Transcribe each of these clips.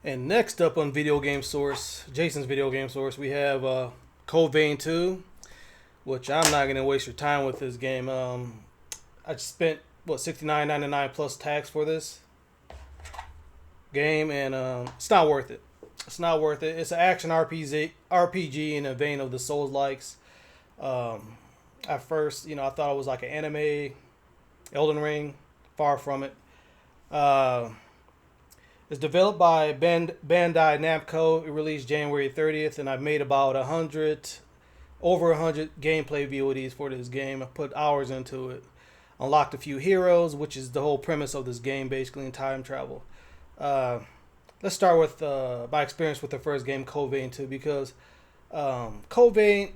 And next up on Video Game Source, Jason's Video Game Source, we have Code Vein 2, which I'm not going to waste your time with this game. I just spent, what, $69.99 plus tax for this game, and it's not worth it. It's not worth it. It's an action RPG in the vein of the Souls likes. Um, at first, I thought it was like an anime, Elden Ring. Far from it. Uh, It's developed by Bandai Namco. It released January 30th, and I've made about over 100 gameplay VODs for this game. I put hours into it. Unlocked a few heroes, which is the whole premise of this game, basically in time travel. Uh, let's start with my experience with the first game, Code Vein 2, because Code Vein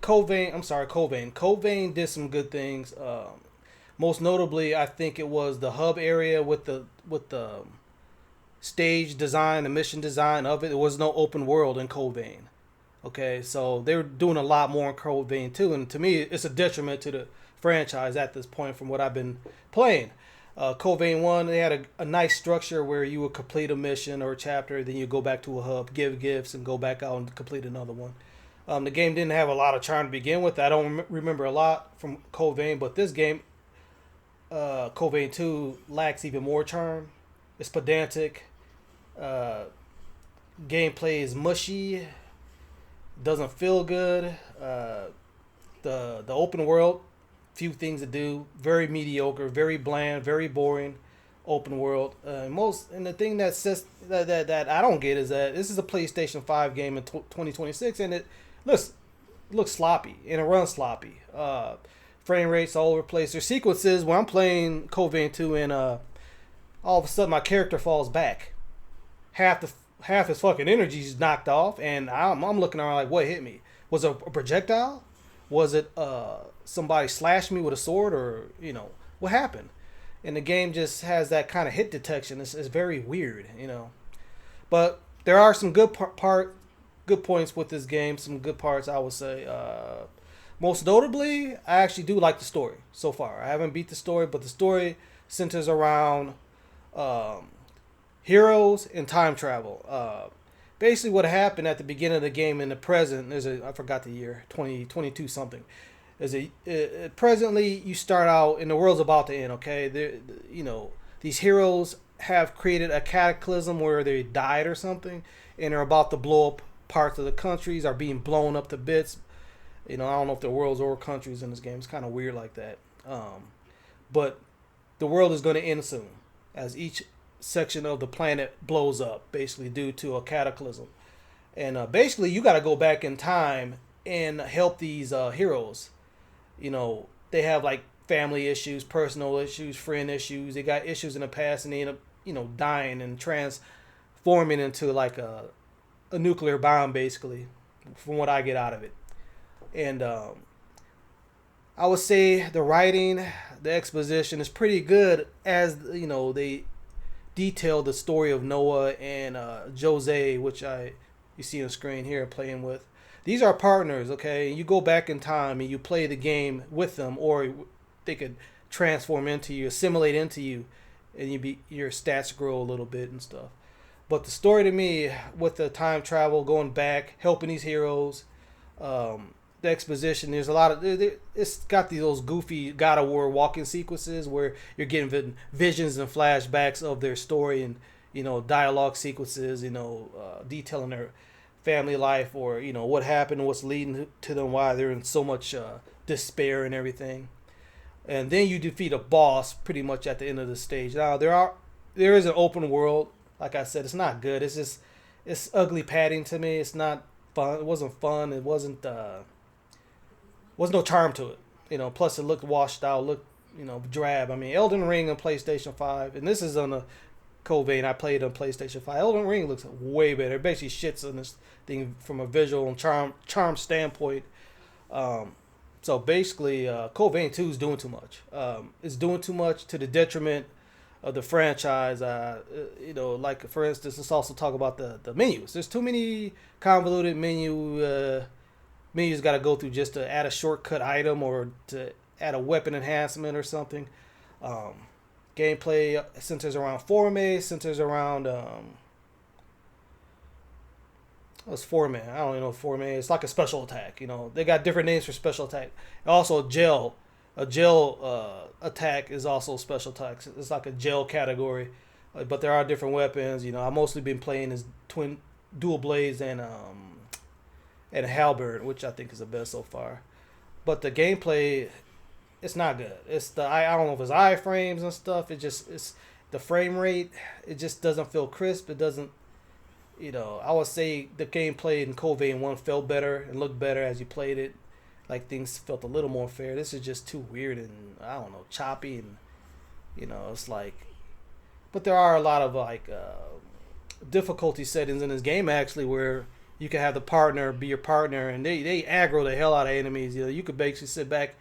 did some good things. Most notably, I think it was the hub area with the stage design, the mission design of it. There was no open world in Code Vein. Okay, so they were doing a lot more in Code Vein too, and to me, it's a detriment to the franchise at this point from what I've been playing. Code Vein 1, they had a nice structure where you would complete a mission or a chapter, then you go back to a hub, give gifts, and go back out and complete another one. The game didn't have a lot of charm to begin with. I don't remember a lot from Code Vein, but this game, Code Vein 2, lacks even more charm. It's pedantic. Uh, Gameplay is mushy, doesn't feel good. The open world, few things to do, very mediocre, very bland, very boring. Open world. And the thing that says that I don't get is that this is a PlayStation 5 game in 2026, and it looks looks sloppy and it runs sloppy. Frame rates all over the place. There's sequences where I'm playing Code Vein 2 and all of a sudden my character falls back. Half the half his fucking energy's knocked off, and I'm looking around like, what hit me? Was it a projectile? Was it somebody slashed me with a sword, or what happened? And the game just has that kind of hit detection. It's very weird, But there are some good points with this game. Some good parts, I would say. Most notably, I actually do like the story so far. I haven't beat the story, but the story centers around um, heroes and time travel. Basically, what happened at the beginning of the game in the present, I forgot the year, 2022 something. Presently, you start out and the world's about to end. Okay, these heroes have created a cataclysm where they died or something, and they're about to blow up. Parts of the countries are being blown up to bits. I don't know if there are worlds or countries in this game. It's kind of weird like that. But the world is going to end soon, as each section of the planet blows up, basically due to a cataclysm. And basically, you got to go back in time and help these heroes. They have like family issues, personal issues, friend issues. They got issues in the past, and they end up, dying and transforming into like a nuclear bomb, basically, from what I get out of it. And I would say the writing, the exposition is pretty good, as they detail the story of Noah and Jose, which you see on the screen here playing with. These are partners, okay? You go back in time and you play the game with them, or they could transform into you, assimilate into you, and your stats grow a little bit and stuff. But the story to me, with the time travel, going back, helping these heroes, the exposition, there's a lot of it's got those goofy God of War walking sequences where you're getting visions and flashbacks of their story, and dialogue sequences, detailing their family life, or what happened, what's leading to them, why they're in so much despair and everything. And then you defeat a boss pretty much at the end of the stage. Now there is an open world. Like I said, it's not good. It's ugly padding to me. It's not fun. It wasn't fun. It was no charm to it. Plus it looked washed out, looked drab. I mean, Elden Ring on PlayStation 5, and this is on the Code Vein I played on PlayStation 5. Elden Ring looks way better. It basically shits on this thing from a visual and charm standpoint. Um, so basically, Code Vein 2 is doing too much. It's doing too much to the detriment of the franchise. Like for instance, let's also talk about the menus. There's too many convoluted menus got to go through just to add a shortcut item or to add a weapon enhancement or something. Um, Gameplay centers around Forme, centers around It's 4-man. I don't even know 4-man. It's like a special attack. You know, they got different names for special attack. Also, a gel attack is also special attack. It's like a gel category, but there are different weapons. You know, I've mostly been playing as twin dual blades and halberd, which I think is the best so far. But the gameplay, it's not good. It's the I don't know if it's iframes and stuff. It's the frame rate. It just doesn't feel crisp. It doesn't. You know, I would say the gameplay in Code Vein 1 felt better and looked better as you played it. Like things felt a little more fair. This is just too weird and I don't know, choppy and it's like. But there are a lot of like difficulty settings in this game actually where you can have the partner be your partner and they aggro the hell out of enemies. You know, you could basically sit back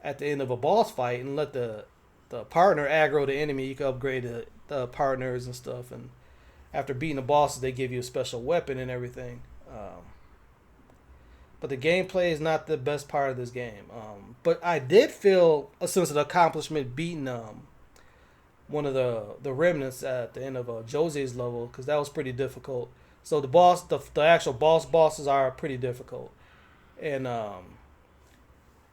at the end of a boss fight and let the partner aggro the enemy. You can upgrade the partners and stuff, and after beating the bosses, they give you a special weapon and everything. But the gameplay is not the best part of this game. But I did feel a sense of accomplishment beating one of the remnants at the end of Jose's level because that was pretty difficult. So the actual bosses are pretty difficult, and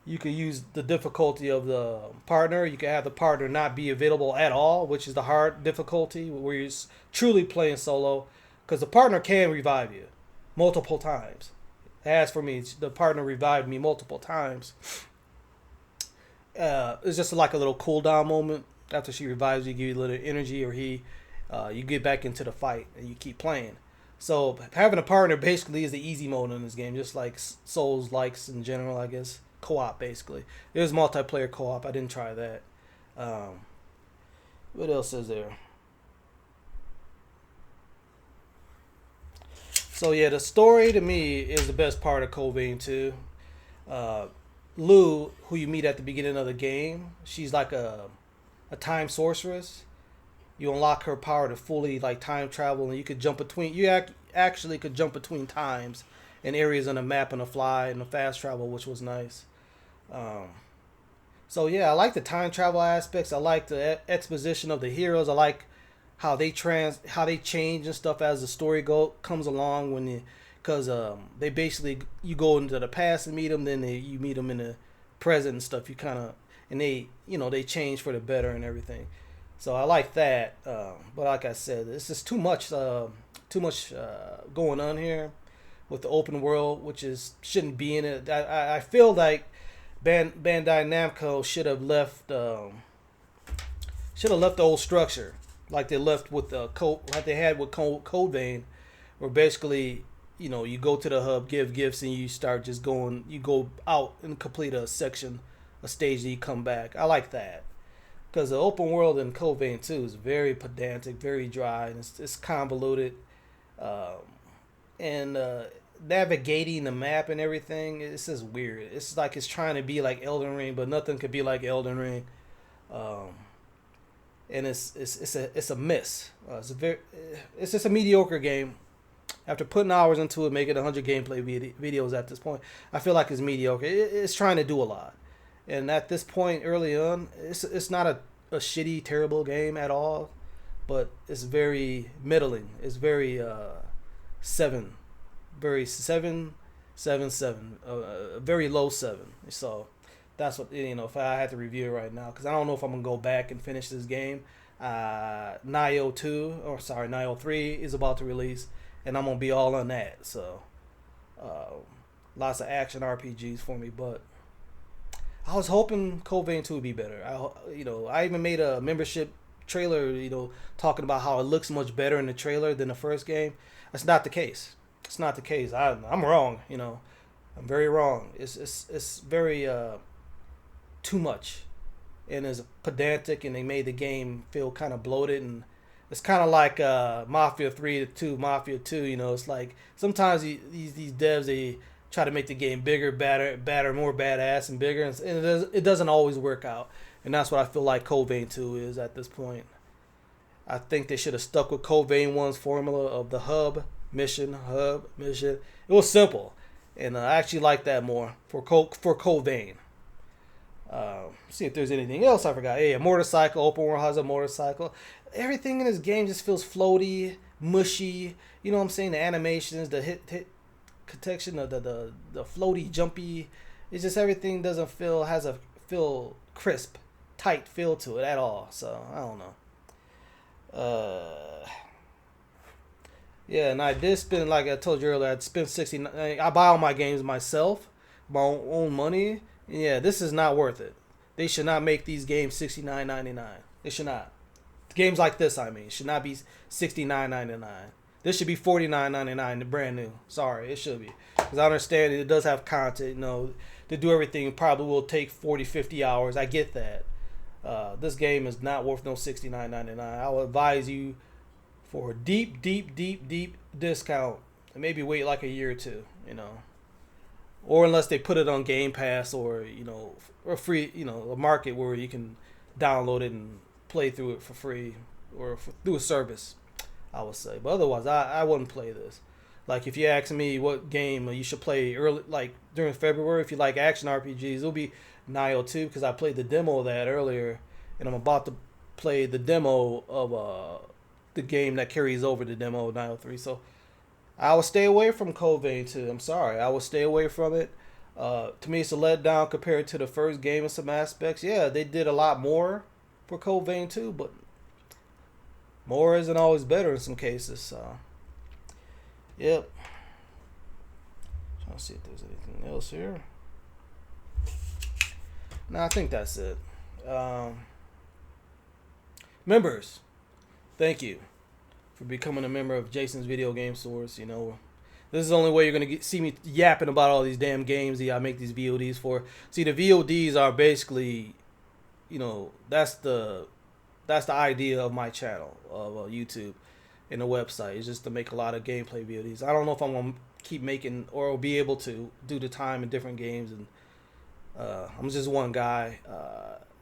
you could use the difficulty of the partner. You can have the partner not be available at all, which is the hard difficulty where you're truly playing solo, because the partner can revive you multiple times. As for me, the partner revived me multiple times. It's just like a little cooldown moment. After she revives you, give you a little energy, or you get back into the fight and you keep playing. So having a partner basically is the easy mode in this game, just like Souls likes in general, I guess. Co-op basically. There's multiplayer co-op. I didn't try that. What else is there? So yeah, the story to me is the best part of Code Vein 2. Lou, who you meet at the beginning of the game, she's like a time sorceress. You unlock her power to fully like time travel, and you could jump between. Actually could jump between times and areas on the map on the fly and the fast travel, which was nice. So yeah, I like the time travel aspects. I like the exposition of the heroes. I like how they change and stuff as the story comes along because they basically you go into the past and meet them, then you meet them in the present and stuff. You kind of and they change for the better and everything. So I like that. But like I said, it's just too much going on here with the open world, which shouldn't be in it. I feel like Bandai Namco should have left the old structure like they left with like they had with Code Vein, where basically you go to the hub, give gifts, and you start just going. You go out and complete a stage, and you come back. I like that because the open world in Code Vein 2 is very pedantic, very dry, and it's convoluted. And navigating the map and everything, it's just weird. It's like it's trying to be like Elden Ring, but nothing could be like Elden Ring. And it's a miss. It's just a mediocre game. After putting hours into it, making 100 gameplay videos at this point, I feel like it's mediocre. It's trying to do a lot, and at this point early on, it's not a shitty, terrible game at all, but it's very middling. It's very seven, very 7, a very low 7. So that's what if I had to review it right now, because I don't know if I'm gonna go back and finish this game. Nioh 3 is about to release, and I'm gonna be all on that. So lots of action RPGs for me, but I was hoping Code Vein 2 would be better. I even made a membership trailer, talking about how it looks much better in the trailer than the first game. That's not the case. It's not the case. I'm wrong. I'm very wrong. It's very too much, and it's pedantic, and they made the game feel kind of bloated, and it's kind of like Mafia 3 to Mafia 2. It's like sometimes these devs, they try to make the game bigger, badder, more badass and bigger, and it doesn't always work out. And that's what I feel like Code Vein 2 is at this point. I think they should have stuck with Code Vein 1's formula of the hub mission. It was simple, and I actually like that more for Code Vein. See if there's anything else I forgot. Hey, a motorcycle. Open world has a motorcycle. Everything in this game just feels floaty. mushy. You know what I'm saying? The animations, the hit protection, the floaty, jumpy. It's just everything doesn't feel crisp, tight feel to it at all. So I don't know. Yeah, and I did spend, like I told you earlier, I'd spent 60. I buy all my games myself, my own money. And yeah, this is not worth it. They should not make these games $69.99. They should not. Games like this, I mean, should not be $69.99. This should be $49.99, brand new. Sorry, it should be. Because I understand it does have content. You know, to do everything probably will take 40, 50 hours. I get that. This game is not worth no $69.99. I would advise you for a deep discount. And maybe wait like a year or two, you know. Or unless they put it on Game Pass or, you know, or free, you know, a market where you can download it and play through it for free or through a service, I would say. But otherwise, I wouldn't play this. Like, if you ask me what game you should play early, like during February, if you like action RPGs, it'll be Nioh 2 because I played the demo of that earlier, and I'm about to play the demo of the game that carries over the demo of Nioh 3. So I will stay away from Code Vein 2. I'm sorry. I will stay away from it. To me, it's a letdown compared to the first game in some aspects. Yeah, they did a lot more for Code Vein 2, but more isn't always better in some cases. So, yep. Trying to see if there's anything else here. No, I think that's it. Members, thank you for becoming a member of Jason's Video Game Source. You know, this is the only way you're going to see me yapping about all these damn games that I make these VODs for. See, the VODs are basically, you know, that's the idea of my channel, of YouTube and the website. It's just to make a lot of gameplay VODs. I don't know if I'm going to keep making or be able to due to time in different games. And I'm just one guy.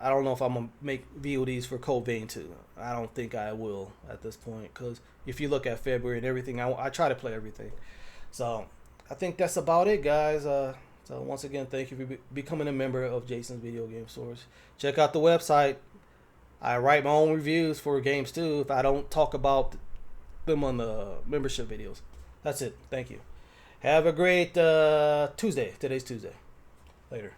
I don't know if I'm going to make VODs for Code Vein 2. I don't think I will at this point, because if you look at February and everything, I try to play everything. So I think that's about it, guys. So once again, thank you for becoming a member of Jason's Video Game Source. Check out the website. I write my own reviews for games too if I don't talk about them on the membership videos. That's it. Thank you. Have a great Tuesday. Today's Tuesday. Later.